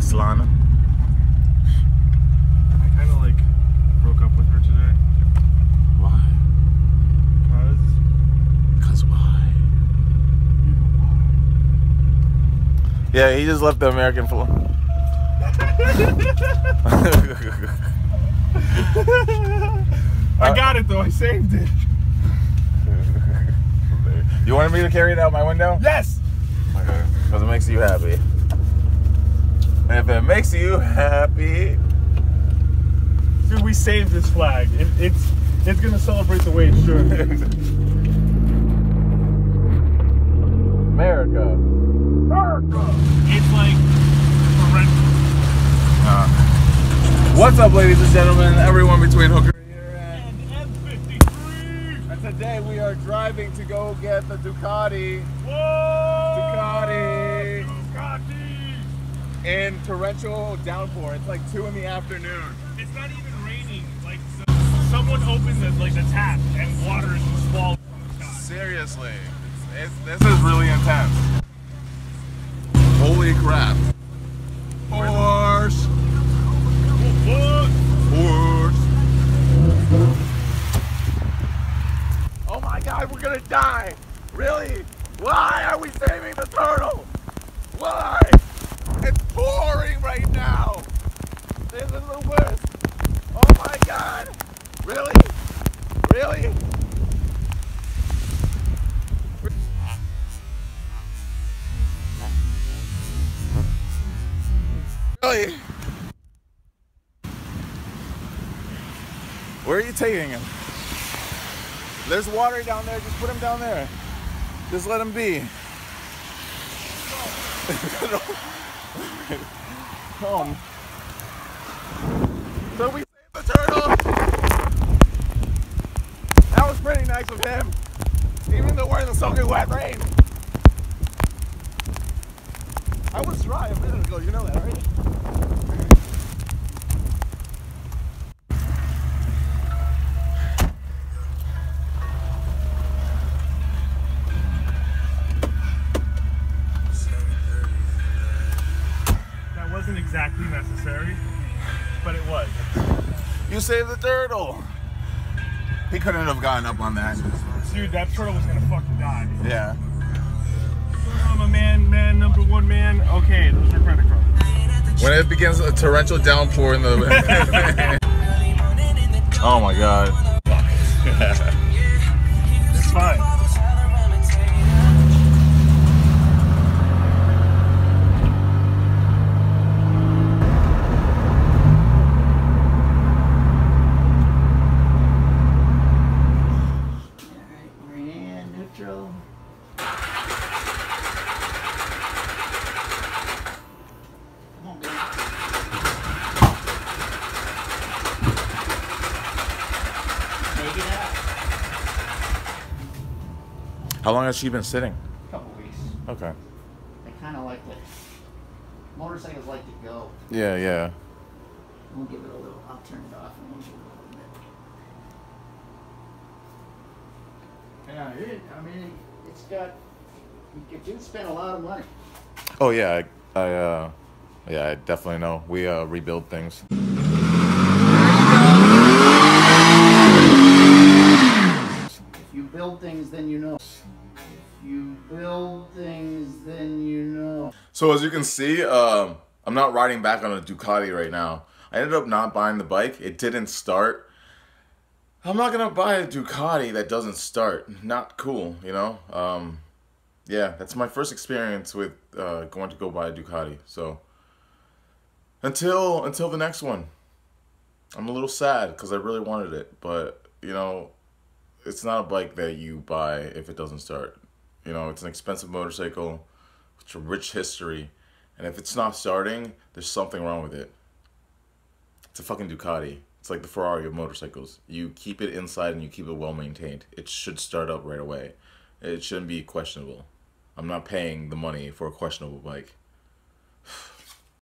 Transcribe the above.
Slana. I kind of like broke up with her today. Why? Cause why? You know why. Yeah, he just left the American flag. I got it though. I saved it. You wanted me to carry it out my window? Yes. Because it makes you happy. And if it makes you happy, Dude, we saved this flag. It's gonna celebrate the way it should. America. America. It's like parental. What's up, ladies and gentlemen? Everyone between Hooker And M53. and today we are driving to go get the Ducati. Whoa! Ducati. Ducati. In torrential downpour. It's like 2 in the afternoon. It's not even raining. Like someone opened the tap and water is just falling from the sky. Seriously, this is really intense. Holy crap! Horse. Horse. Oh my God, we're gonna die! Really? Why are we saving the turtle? Why? It's pouring right now! This is the worst! Oh my God! Really? Really? Really? Where are you taking him? There's water down there, just put him down there. Just let him be. Come. So we saved the turtle. That was pretty nice of him. Even though we're in the soaking wet rain. I was dry a minute ago, you know that, right? That wasn't exactly necessary, but it was. You saved the turtle. He couldn't have gotten up on that. Dude, that turtle was gonna fucking die. Yeah. I'm a man, number one man. Okay, those are credit cards. When it begins a torrential downpour in the... Oh my God. It's fine. Neutral. How long has she been sitting? A couple weeks. Okay. They kind of like to. Motorcycles like to go. Yeah, yeah. We'll give it a little. I'll turn it off and we'll give it a little bit. Yeah, I mean, it's got. You do spend a lot of money. Oh yeah, yeah, I definitely know. We rebuild things. If you build things, then you know. If you build things, then you know. So as you can see, I'm not riding back on a Ducati right now. I ended up not buying the bike. It didn't start. I'm not gonna buy a Ducati that doesn't start. Not cool, you know? Yeah, that's my first experience with going to go buy a Ducati. So until the next one. I'm a little sad because I really wanted it, but you know, it's not a bike that you buy if it doesn't start. You know, it's an expensive motorcycle, it's a rich history, and if it's not starting, there's something wrong with it. It's a fucking Ducati. It's like the Ferrari of motorcycles. You keep it inside and you keep it well maintained. It should start up right away. It shouldn't be questionable. I'm not paying the money for a questionable bike.